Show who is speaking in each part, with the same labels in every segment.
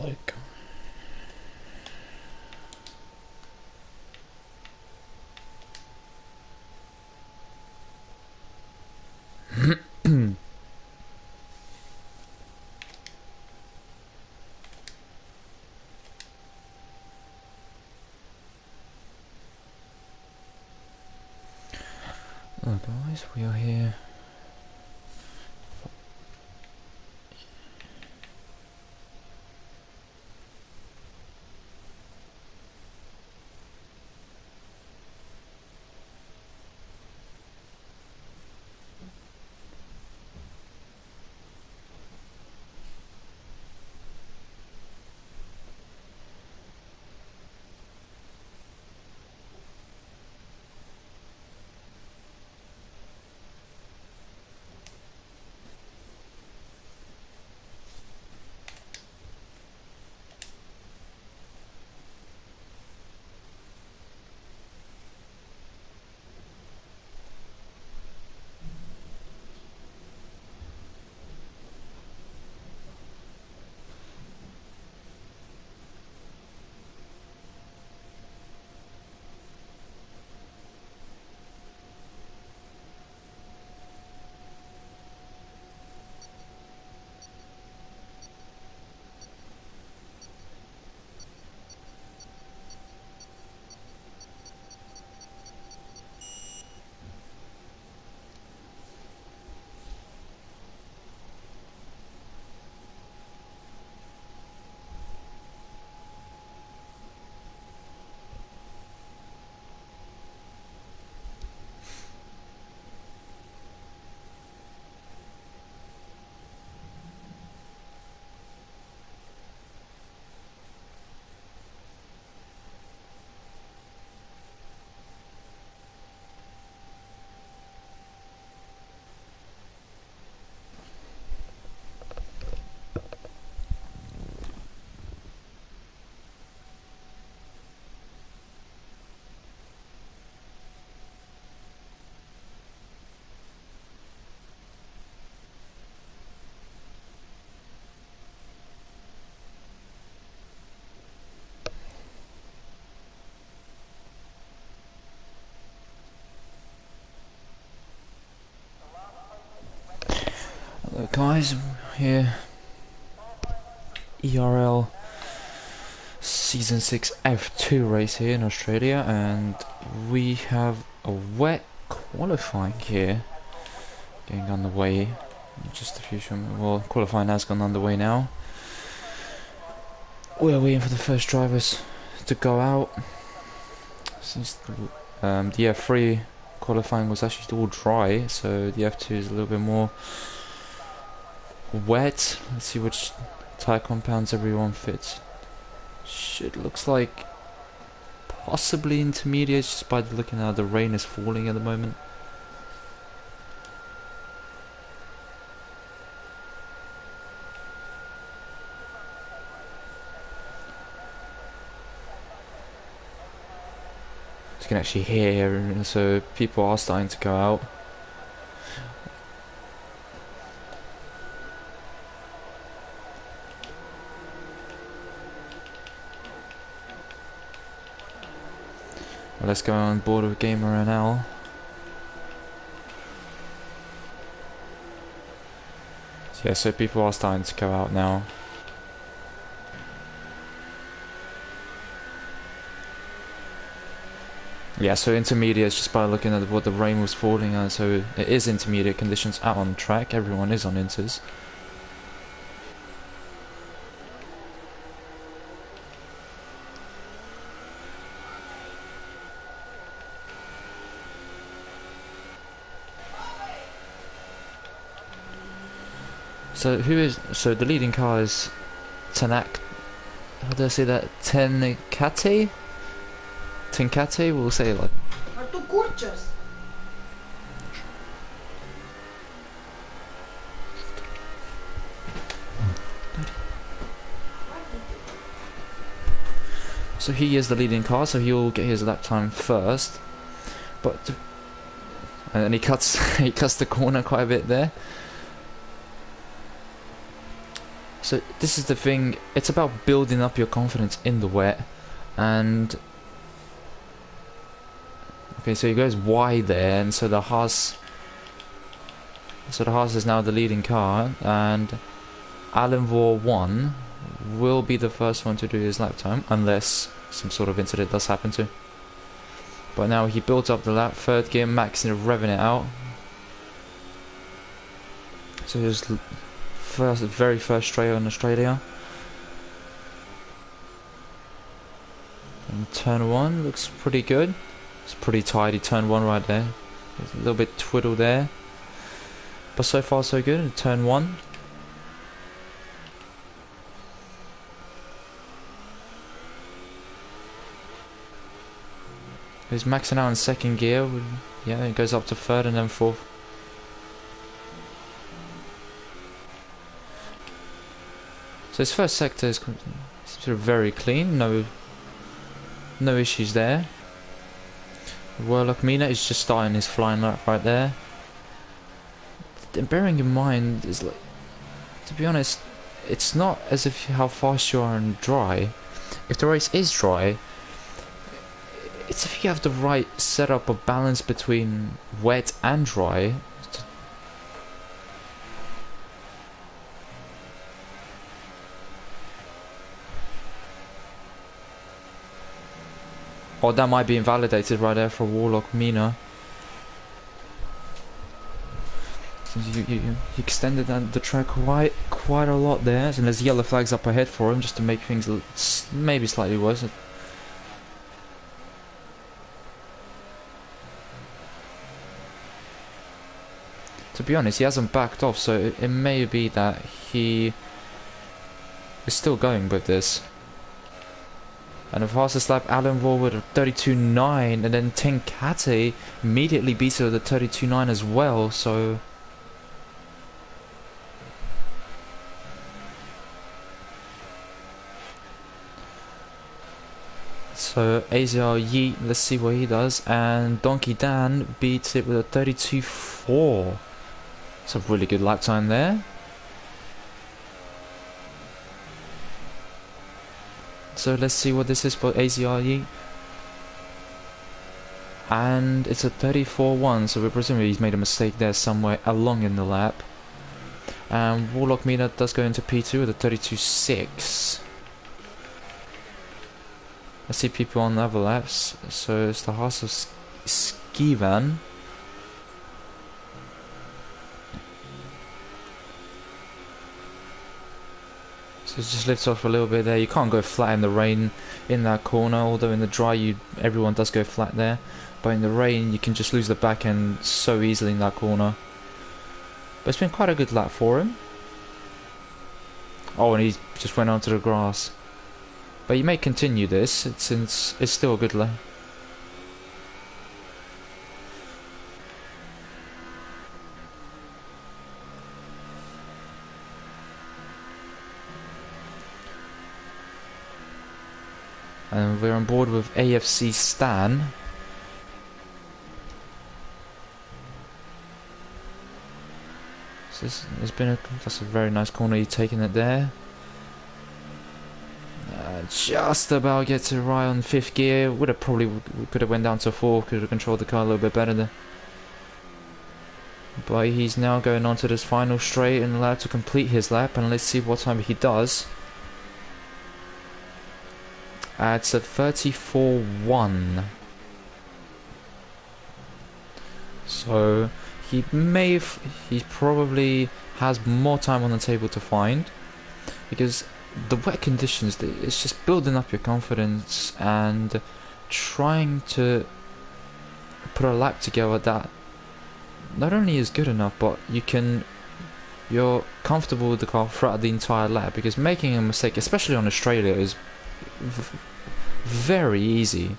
Speaker 1: click. Guys, we are here. Hello guys, here ERL Season 6 F2 race here in Australia, and we have a wet qualifying here getting underway. Just a few well, qualifying has gone underway now. We're waiting for the first drivers to go out. Since the F3 qualifying was actually all dry, so the F2 is a little bit more wet. Let's see which tyre compounds everyone fits. Shit, looks like possibly intermediate, just by looking at how the rain is falling at the moment. You can actually hear, so people are starting to go out. Well, let's go on board with Gamer NL. So yeah, so people are starting to go out now. Yeah, so intermediate, just by looking at what the rain was falling on, so it is intermediate conditions out on track. Everyone is on inters. So the leading car is Tanak, how do I say that? Tenkate, we'll say it like.
Speaker 2: Are tu curchas?
Speaker 1: So he is the leading car, so he'll get his lap time first. But and he cuts he cuts the corner quite a bit there. So this is the thing, it's about building up your confidence in the wet, and okay, so he goes wide there, and so the Haas is now the leading car, and Alan Vor 1 will be the first one to do his lap time, unless some sort of incident does happen to. But now he built up the lap, third gear, maxing and revving it out. So his very first straight in Australia. And turn 1 looks pretty good. It's pretty tidy turn 1 right there. There's a little bit twiddle there. But so far so good in turn 1. He's maxing out in second gear. Yeah, it goes up to third and then fourth. So his first sector is sort of very clean. No issues there. Warlock Mina is just starting his flying lap right there. And bearing in mind is, like, to be honest, it's not as if how fast you are in dry. If the race is dry, it's if you have the right setup of balance between wet and dry. Or that might be invalidated right there for Warlock Mina. You extended the track quite a lot there, and there's yellow flags up ahead for him just to make things maybe slightly worse. To be honest, he hasn't backed off, so it may be that he is still going with this. And the fastest lap, Alan Raw with a 32.9, and then Tenkate immediately beats it with a 32.9 as well, so... So AZR Yeet, let's see what he does, and Donkey Dan beats it with a 32.4. It's a really good lap time there. So let's see what this is for AZR Yeet. And it's a 34.1, so we're presuming he's made a mistake there somewhere along in the lap. And Warlock Mina does go into P2 with a 32.6. I see people on the other laps, so it's the Haas of Skivan. So it just lifts off a little bit there. You can't go flat in the rain in that corner, although in the dry everyone does go flat there. But in the rain you can just lose the back end so easily in that corner. But it's been quite a good lap for him. Oh, and he just went onto the grass. But you may continue this, since it's still a good lap. And we're on board with AFC Stan. So that's a very nice corner, you're taking it there. Just about gets it right on 5th gear. Could have went down to 4, could have controlled the car a little bit better there. But he's now going on to this final straight and allowed to complete his lap, and let's see what time he does. It's a 34.1. So he probably has more time on the table to find, because the wet conditions, it's just building up your confidence and trying to put a lap together that not only is good enough, but you're comfortable with the car throughout the entire lap, because making a mistake, especially on Australia, is very easy.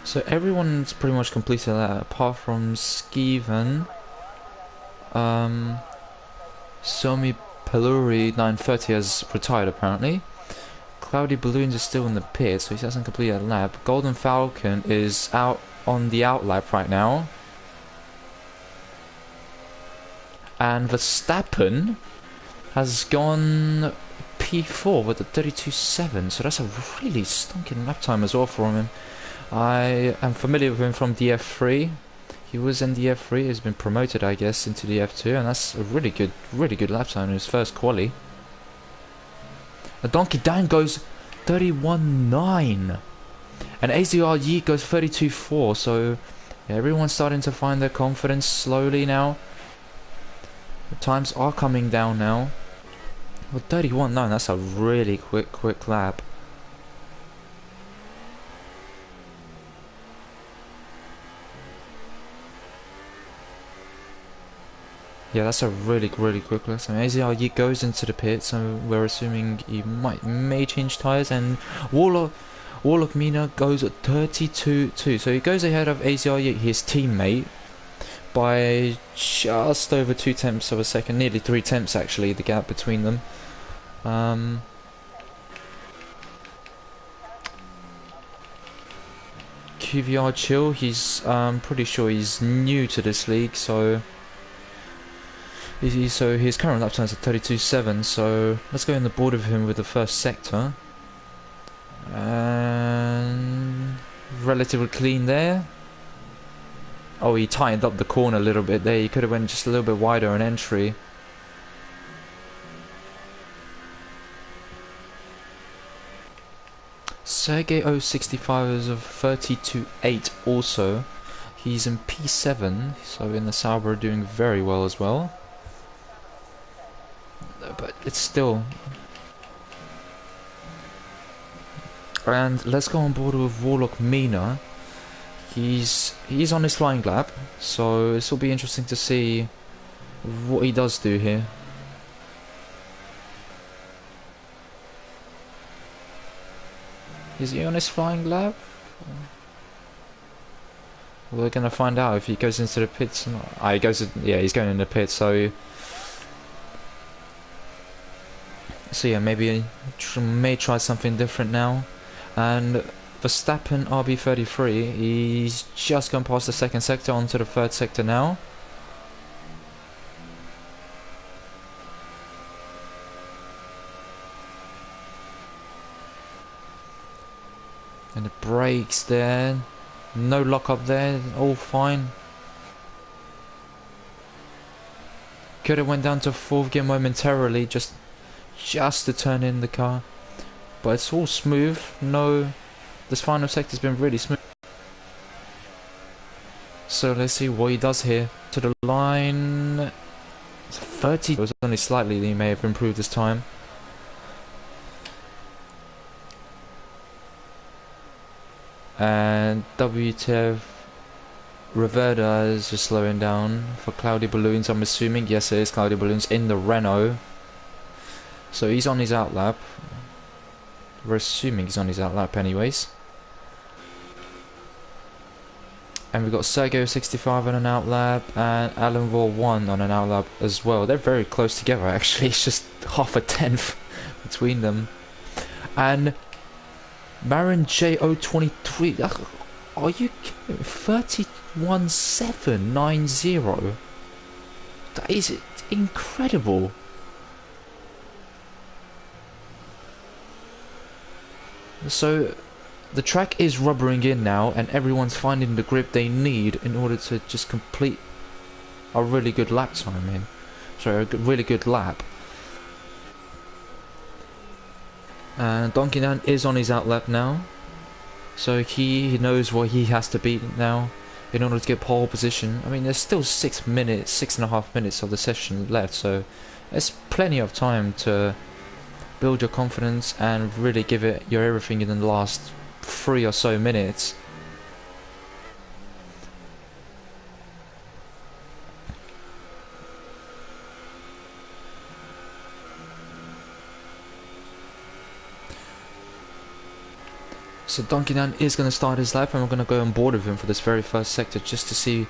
Speaker 1: So everyone's pretty much completed that, apart from Skeven. Somi Peluri 930 has retired apparently. Cloudy Balloons is still in the pit, so he hasn't completed a lap. Golden Falcon is out on the outlap right now. And Verstappen has gone P4 with a 32.7, so that's a really stonking lap time as well for him. I am familiar with him from the F3. He was in the F3, he's been promoted, I guess, into the F2, and that's a really good lap time in his first quali. A Donkey Dan goes 31.9, and AZR Yeet goes 32.4, so yeah, everyone's starting to find their confidence slowly now. The times are coming down now. Well, 31.9, that's a really quick lap. Yeah, that's a really quick lap. So AZR Yeet goes into the pit, so we're assuming he may change tyres, and Warlock Mina goes at 32.2, so he goes ahead of AZR Yeet, his teammate, by just over 2 tenths of a second, nearly 3 tenths actually, the gap between them. QVR Chill, he's pretty sure he's new to this league, so his current lap time is at 32.7, so let's go on the board with him with the first sector. And relatively clean there. Oh, he tightened up the corner a little bit there. He could have went just a little bit wider on entry. Sergey 065 is of 32.8 also. He's in P7, so in the Sauber doing very well as well. But it's still... And let's go on board with Warlock Mina. He's on his flying lap, so this will be interesting to see what he does do here. Is he on his flying lap? We're gonna find out if he goes into the pits. He goes. Yeah, he's going in the pits. So yeah, maybe may try something different now. And Verstappen RB33, he's just gone past the second sector onto the third sector now. And the brakes there, no lock up there, all fine. Could have went down to fourth gear momentarily just to turn in the car, but it's all smooth. No, this final sector's been really smooth. So let's see what he does here. To the line, 30. It was only slightly. He may have improved his time. And WTF Reverda is just slowing down for cloudy balloons, I'm assuming. Yes, it is cloudy balloons in the Renault. So he's on his outlap. We're assuming he's on his outlap anyways. And we've got Sergio 65 on an outlap and Alan Raw 1 on an outlap as well. They're very close together actually. It's just half a tenth between them. And Marin J023, are you kidding? 31.790. That is incredible. So the track is rubbering in now, and everyone's finding the grip they need in order to just complete a really good lap time here. Sorry, a really good lap. And Donkey Dan is on his outlap now, so he knows what he has to beat now in order to get pole position. I mean, there's still 6 minutes, 6.5 minutes of the session left, so there's plenty of time to build your confidence and really give it your everything in the last 3 or so minutes. So Donkey Dan is going to start his lap, and we're going to go on board with him for this very first sector just to see.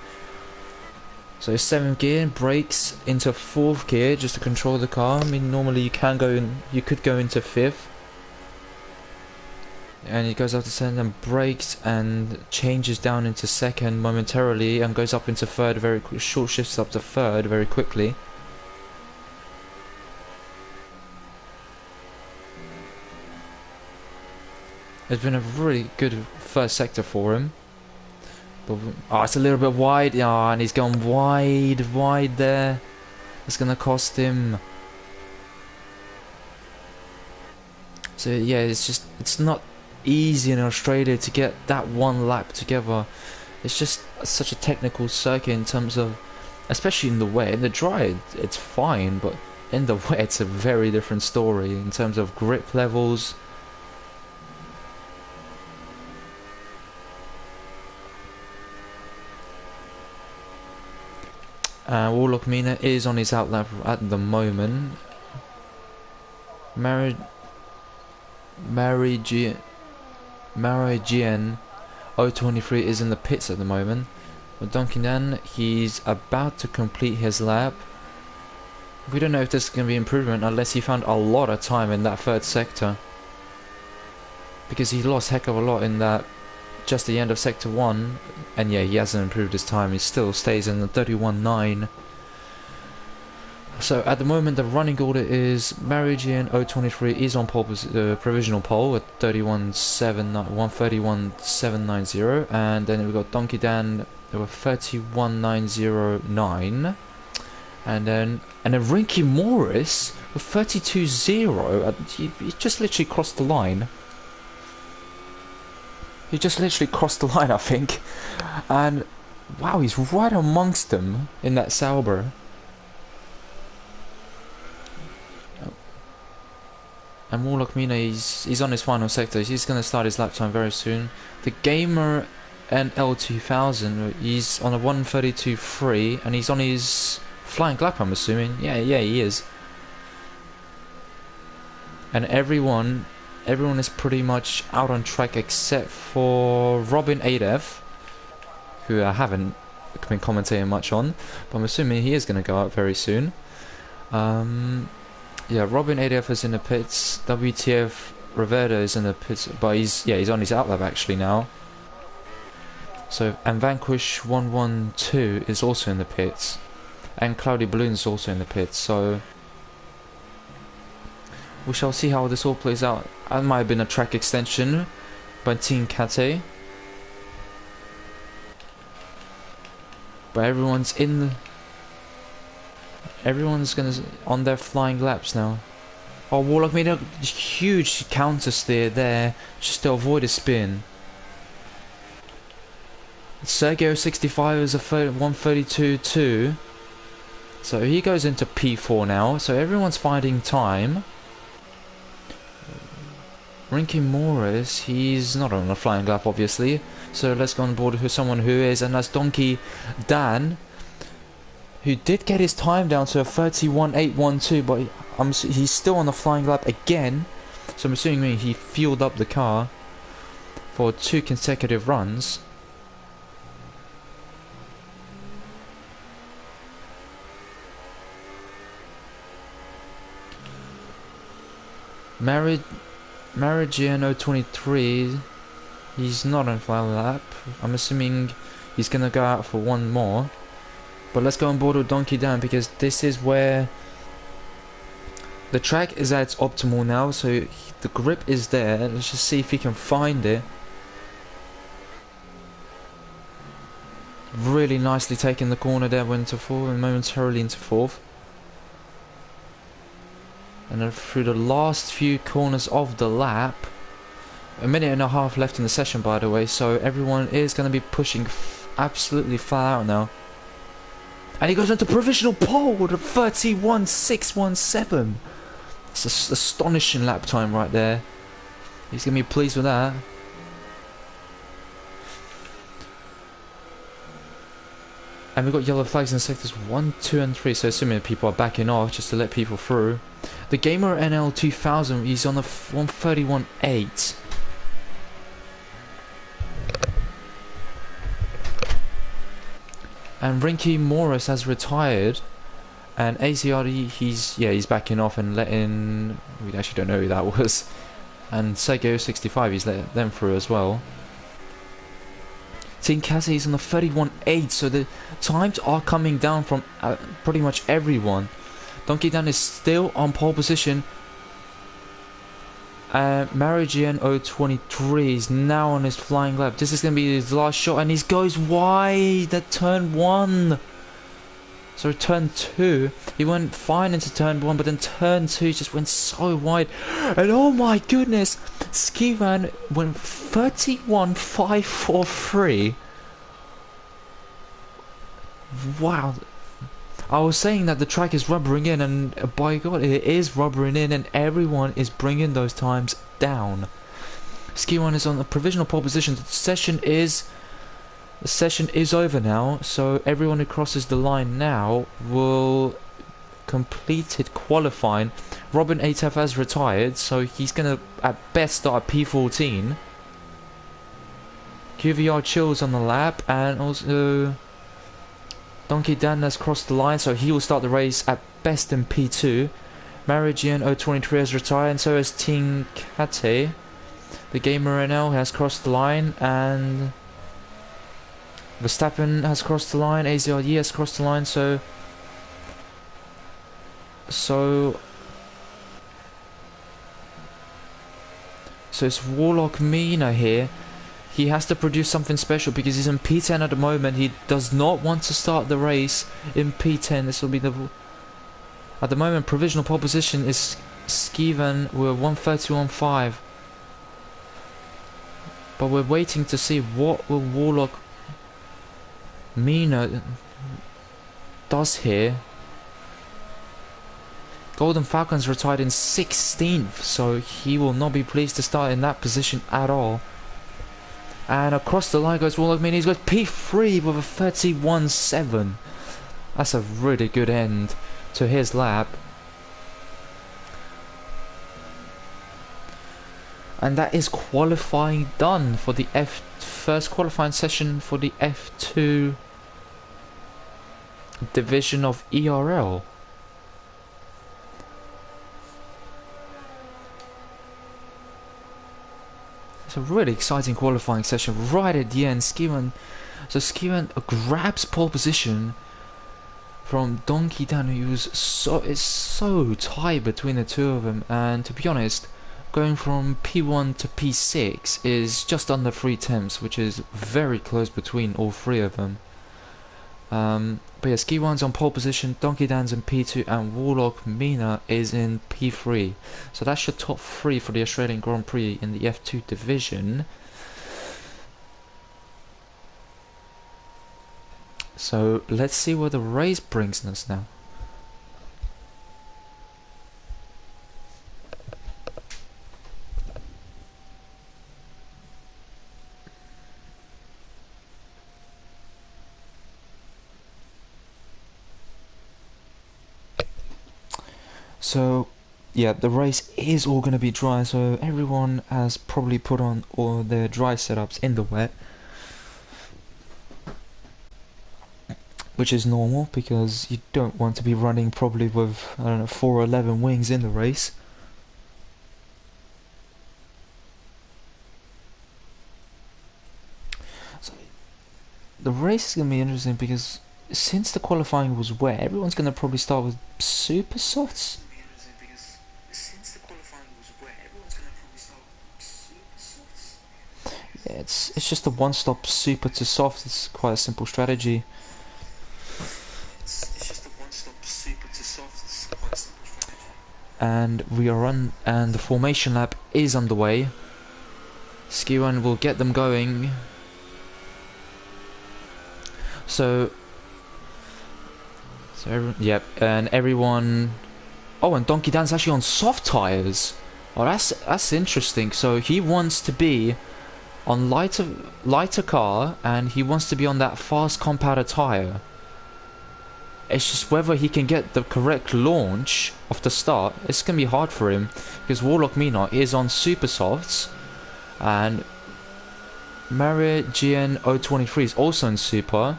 Speaker 1: So 7th gear, brakes into 4th gear just to control the car. I mean, normally you could go into 5th. And he goes up to second and brakes and changes down into second momentarily and goes up into third very quick. Short shifts up to third very quickly. It's been a really good first sector for him. But, oh, it's a little bit wide. Oh, and he's gone wide there. It's going to cost him. So yeah, it's not easy in Australia to get that one lap together. It's just such a technical circuit in terms of, especially in the wet. In the dry, it's fine, but in the wet, it's a very different story in terms of grip levels. Warlock Mina is on his outlap at the moment. Marigian 023 is in the pits at the moment. With Duncan Dan, he's about to complete his lap. We don't know if this is going to be improvement unless he found a lot of time in that third sector. Because he lost heck of a lot in that, just the end of sector 1. And yeah, he hasn't improved his time. He still stays in the 31.9. So at the moment the running order is Marigian 023 is on pole, provisional pole at 131.790, and then we've got Donkey Dan with 31.909, and then Rinky Morris with 32.0. He just literally crossed the line. He just literally crossed the line, I think, and wow, he's right amongst them in that Sauber. And Warlock Mina, he's on his final sector. He's going to start his lap time very soon. The Gamer NL2000, he's on a 132.3, and he's on his flying lap, I'm assuming. Yeah, he is. And everyone is pretty much out on track except for Robin 8F, who I haven't been commentating much on, but I'm assuming he is going to go out very soon. Yeah, Robin 8F is in the pits. WTF Rivera is in the pits, but he's on his outlap actually now. So, and Vanquish 112 is also in the pits, and Cloudy Balloon is also in the pits. So we shall see how this all plays out. That might have been a track extension by Team Kate, but everyone's gonna on their flying laps now. Oh, Warlock made a huge counter steer there just to avoid a spin. Sergio 65 is a 132.2, so he goes into P4 now. So everyone's finding time. Rinky Morris, he's not on a flying lap obviously, so let's go on board with someone who is, and that's Donkey Dan, who did get his time down to a 31.812, but he's still on the flying lap again. So I'm assuming he fueled up the car for 2 consecutive runs. Marigiano 23, he's not on flying lap. I'm assuming he's gonna go out for one more. But let's go on board with Donkey Dan, because this is where the track is at its optimal now, so the grip is there. Let's just see if he can find it. Really nicely taking the corner there, went into fourth and momentarily into fourth. And then through the last few corners of the lap, a minute and a half left in the session by the way, so everyone is going to be pushing absolutely flat out now. And he goes into provisional pole with a 31.617. It's an astonishing lap time right there. He's going to be pleased with that. And we've got yellow flags in sectors 1, 2 and 3, so assuming people are backing off just to let people through. The Gamer NL2000, he's on the 131.8. And Rinky Morris has retired, and ACRD, he's backing off and letting, we actually don't know who that was. And Sego 65, he's let them through as well. Team Cassie is on the 31.8, so the times are coming down from pretty much everyone. Donkey Dan is still on pole position. Marigian 023 is now on his flying lap. This is going to be his last shot, and he goes wide at turn 1. So turn 2, he went fine into turn 1, but then turn 2 just went so wide. And oh my goodness, Skivan went 31.543. Wow. I was saying that the track is rubbering in, and by God, it is rubbering in, and everyone is bringing those times down. Skivan is on a provisional pole position. The session is over now, so everyone who crosses the line now will completed qualifying. Robin 8F has retired, so he's gonna at best start at P14. QVR Chills on the lap, and also Donkey Dan has crossed the line, so he will start the race at best in P2. Marigian 023 has retired, and so has Team Kate. The Gamer NL has crossed the line, and Verstappen has crossed the line, AZRE has crossed the line, so it's Warlock Mina here. He has to produce something special because he's in P10 at the moment. He does not want to start the race in P10. This will be the... At the moment, provisional pole position is Skivan with 131.5. But we're waiting to see what will Warlock Mina does here. Golden Falcon's retired in 16th, so he will not be pleased to start in that position at all. And across the line goes Warlock Mina. He's got P3 with a 31.7. That's a really good end to his lap. And that is qualifying done for the first qualifying session for the F2 division of ERL. It's a really exciting qualifying session right at the end. Skivan grabs pole position from Donkey Dan, who was so tight between the two of them, and to be honest, going from P1 to P6 is just under 3 tenths, which is very close between all three of them. But yeah, Skiwan's on pole position, Donkey Dan's in P2, and Warlock Mina is in P3. So that's your top 3 for the Australian Grand Prix in the F2 division. So let's see where the race brings us now. So yeah, the race is all going to be dry, so everyone has probably put on all their dry setups in the wet, which is normal because you don't want to be running probably with, I don't know, 4 or 11 wings in the race. So the race is going to be interesting because since the qualifying was wet, everyone's going to probably start with super softs. Yeah, it's just a one-stop super to soft. It's quite a simple strategy. And we are on, and the formation lap is underway. Skiwan will get them going. So everyone, yep, and everyone. Oh, and Donkey Dan's actually on soft tires. Oh, that's interesting. So he wants to be on lighter car, and he wants to be on that fast compounder tire. It's just whether he can get the correct launch off the start. It's gonna be hard for him because Warlock Mina is on super softs, and Marigian 023 is also in super.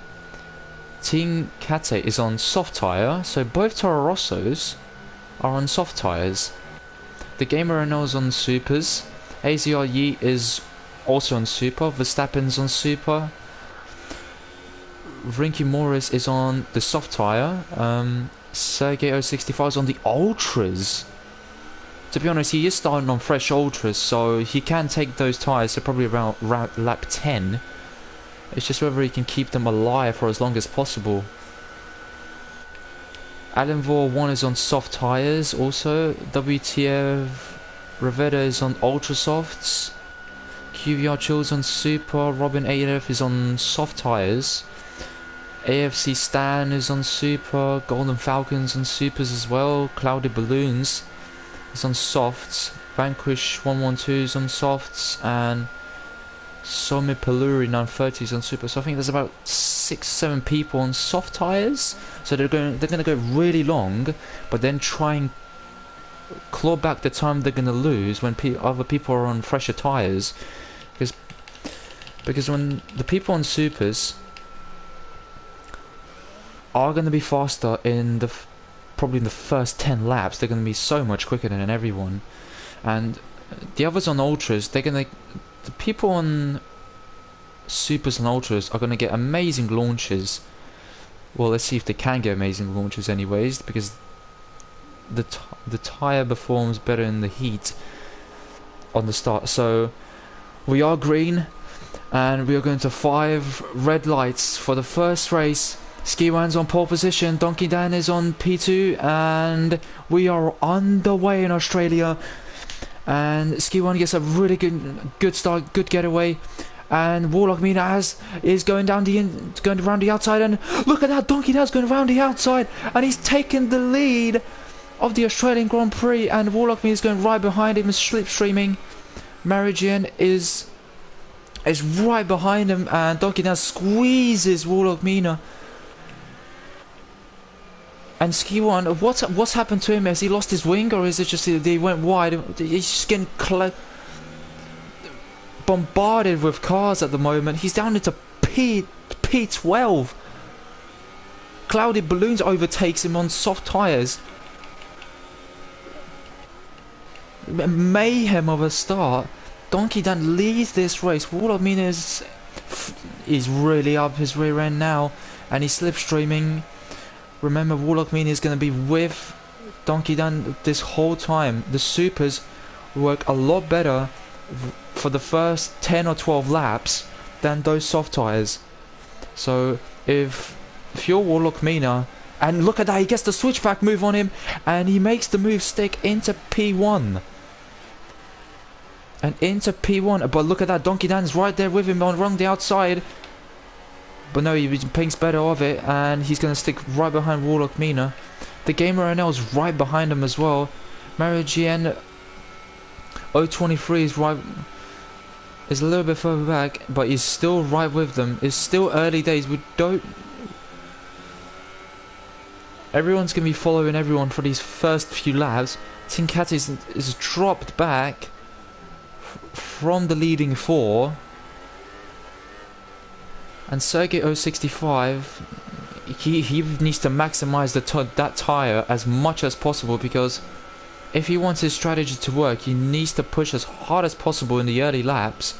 Speaker 1: Team Kate is on soft tire, so both Toro Rossos are on soft tires. The Gamer NL is on supers. AZRE is also on super. Verstappen's on super. Rinky Morris is on the soft tyre. Sergey 065 is on the ultras. To be honest, he is starting on fresh ultras, so he can take those tyres to probably around lap 10. It's just whether he can keep them alive for as long as possible. Alan Vor 1 is on soft tyres also. WTF Rivetta is on ultra softs. QVR Chills on super. Robin AF is on soft tyres. AFC Stan is on super. Golden Falcons on supers as well. Clouded Balloons is on softs. Vanquish 112 is on softs, and Somi Paluri 930 is on super. So I think there's about 6-7 people on soft tyres. So they're going to go really long, but then try and claw back the time they're going to lose when other people are on fresher tyres, because when the people on supers are going to be faster in the probably in the first 10 laps, they're going to be so much quicker than everyone, and the others on ultras, the people on supers and ultras are going to get amazing launches. Well, let's see if they can get amazing launches anyways, because the tyre performs better in the heat on the start. So we are green, and we are going to 5 red lights for the first race. Skiwan's on pole position, Donkey Dan is on P2, and we are underway in Australia. And Skiwan gets a really good start, good getaway. And Warlock Mina is going around the outside, and look at that, Donkey Dan's going around the outside, and he's taken the lead of the Australian Grand Prix, and Warlock Mina is going right behind him, is slipstreaming. Marigian is right behind him, and Donkey Dan squeezes Warlock Mina. And Skiwan, what's happened to him? Has he lost his wing, or is it just that he went wide? He's just getting bombarded with cars at the moment. He's down into P12. Clouded Balloons overtakes him on soft tyres. Mayhem of a start. Donkey Dan leads this race. Warlock Mina is really up his rear end now, and he's slipstreaming. Remember, Warlock Mina is going to be with Donkey Dan this whole time. The supers work a lot better for the first 10 or 12 laps than those soft tyres. So if you're Warlock Mina, and look at that, he gets the switchback move on him, and he makes the move stick into P1. And into P1, but look at that, Donkey Dan's right there with him on the outside. But no, he thinks better of it, and he's going to stick right behind Warlock Mina. The Gamer NL is right behind him as well. Mario GN 023 is a little bit further back, but he's still right with them. It's still early days. Everyone's going to be following everyone for these first few laps. Tinkat is dropped back from the leading 4. And Sergey 065, he needs to maximize that tyre as much as possible, because if he wants his strategy to work, he needs to push as hard as possible in the early laps.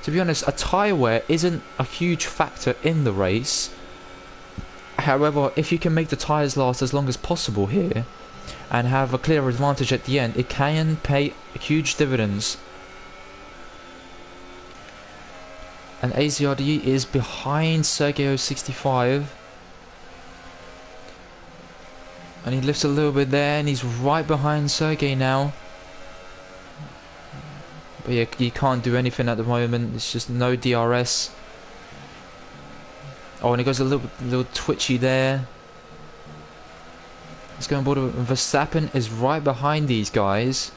Speaker 1: To be honest, a tyre wear isn't a huge factor in the race. However, if you can make the tyres last as long as possible here and have a clear advantage at the end, it can pay huge dividends. And AZRD is behind Sergey 065. And he lifts a little bit there, and he's right behind Sergey now. But yeah, he can't do anything at the moment. It's just no DRS. Oh, and he goes a little twitchy there. Let's go on board. Verstappen is right behind these guys.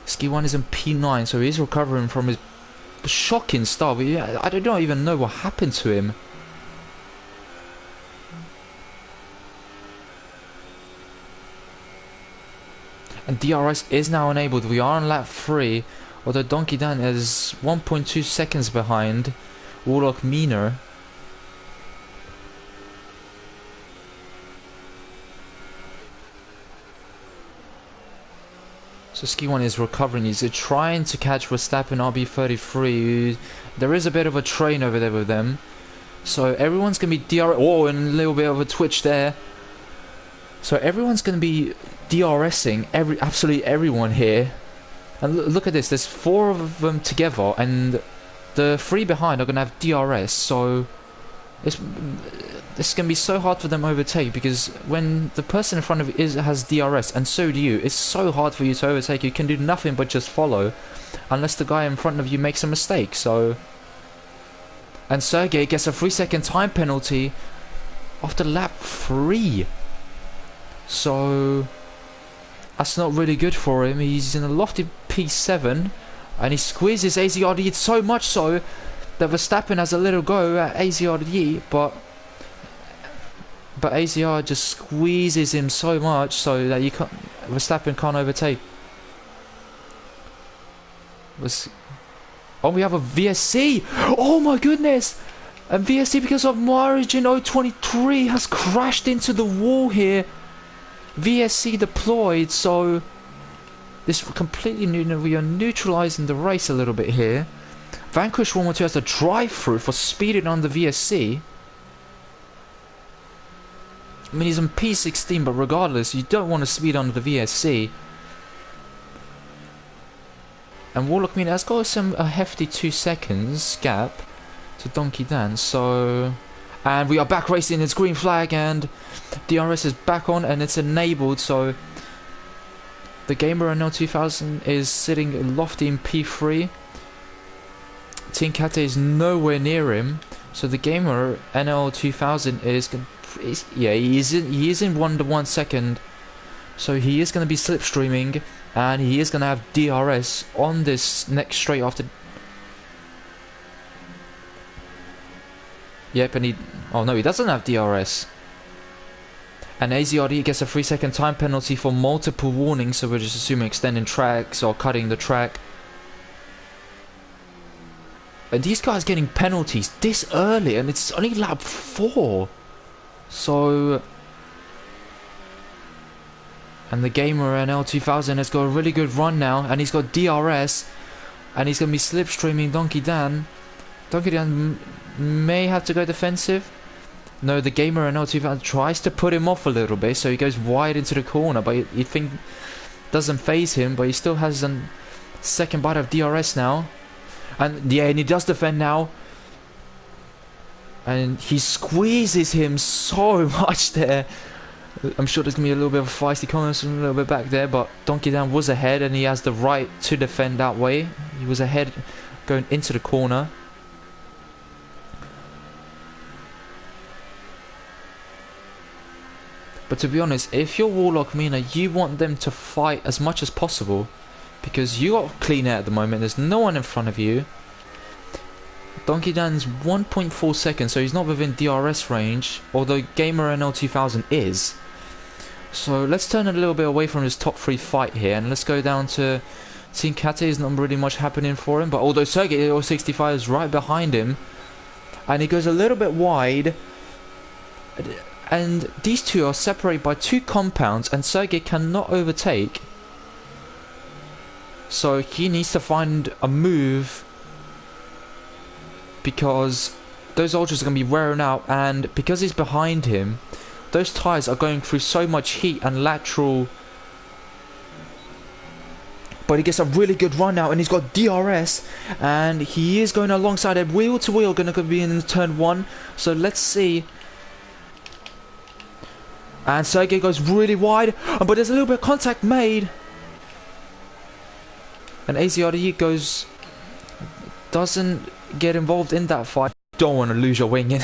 Speaker 1: Ski1 is in P9, so he's recovering from his shocking start. But yeah, I don't even know what happened to him. And DRS is now enabled. We are on lap 3, although Donkey Dan is 1.2 seconds behind Warlock Mina. So Ski1 is recovering. He's trying to catch Verstappen RB33. There is a bit of a train over there with them. So everyone's going to be DRS. Oh, and a little bit of a twitch there. So everyone's going to be DRSing absolutely everyone here. And look at this. There's 4 of them together. And the 3 behind are going to have DRS. So this is going to be so hard for them to overtake, because when the person in front of you has DRS and so do you, it's so hard for you to overtake. You can do nothing but just follow, unless the guy in front of you makes a mistake. So, and Sergey gets a 3-second time penalty after lap 3. So that's not really good for him. He's in a lofty P7 and he squeezes AZRD so much so that Verstappen has a little go at AZRD, but AZR just squeezes him so much so that Verstappen can't overtake. Oh, we have a VSC! Oh my goodness! A VSC, because of Margin 023, has crashed into the wall here. VSC deployed, so this completely new. We are neutralizing the race a little bit here. Vanquish 112 has to drive through for speeding on the VSC. I mean, he's on P16, but regardless, you don't want to speed under the VSC. And Warlock Mina has got a hefty 2 seconds gap to Donkey Dan, so... And we are back racing, it's green flag, and DRS is back on, and it's enabled, so... The Gamer NL 2000 is sitting lofty in P3. Team Kate is nowhere near him, so the Gamer NL 2000 is... Yeah, he is in 1 to 1 second, so he is going to be slipstreaming, and he is going to have DRS on this next straight after. Yep, and oh no, he doesn't have DRS. And AZRD gets a 3-second time penalty for multiple warnings, so we're just assuming extending tracks or cutting the track. And these guys getting penalties this early, and it's only lap 4. So, and the Gamer NL 2000 has got a really good run now, and he's got DRS, and he's going to be slipstreaming Donkey Dan. Donkey Dan may have to go defensive. No, the Gamer NL 2000 tries to put him off a little bit, so he goes wide into the corner, but you think doesn't phase him, but he still has a second bite of DRS now. And yeah, and he does defend now. And he squeezes him so much there. I'm sure there's going to be a little bit of feisty comments from a little bit back there, but Donkey Dan was ahead and he has the right to defend that way. He was ahead going into the corner. But to be honest, if you're Warlock Mina, you want them to fight as much as possible, because you got clean air at the moment, there's no one in front of you. Donkey Dan's 1.4 seconds, so he's not within DRS range, although Gamer NL 2000 is. So let's turn a little bit away from his top 3 fight here, and let's go down to Team Kate. There's not really much happening for him, but although Sergey 065 is right behind him, and he goes a little bit wide, and these two are separated by 2 compounds, and Sergey cannot overtake. So he needs to find a move, because those ultras are going to be wearing out, and because he's behind him, those tyres are going through so much heat and lateral. But he gets a really good run now, and he's got DRS, and he is going alongside it, wheel to wheel, going to be in turn 1. So let's see. And Sergey goes really wide, but there's a little bit of contact made. And AZRD doesn't get involved in that fight. Don't want to lose your wing in.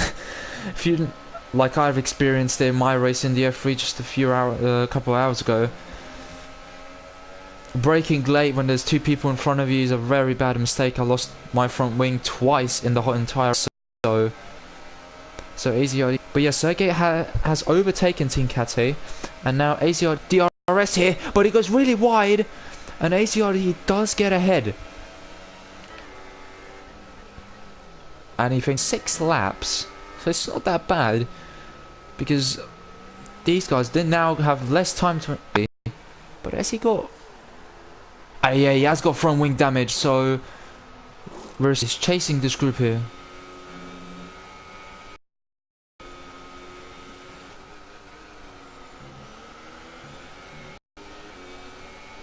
Speaker 1: If you, like I've experienced in my race in the F3 just a couple of hours ago, braking late when there's 2 people in front of you is a very bad mistake. I lost my front wing twice in the entire so AZRD. But yeah, Sergey has overtaken Team Kate, and now AZRD DRS here, but he goes really wide, and AZRD does get ahead. And he thinks 6 laps, so it's not that bad, because these guys now have less time to. But has he got Yeah, he has got front wing damage, so Versus is chasing this group here.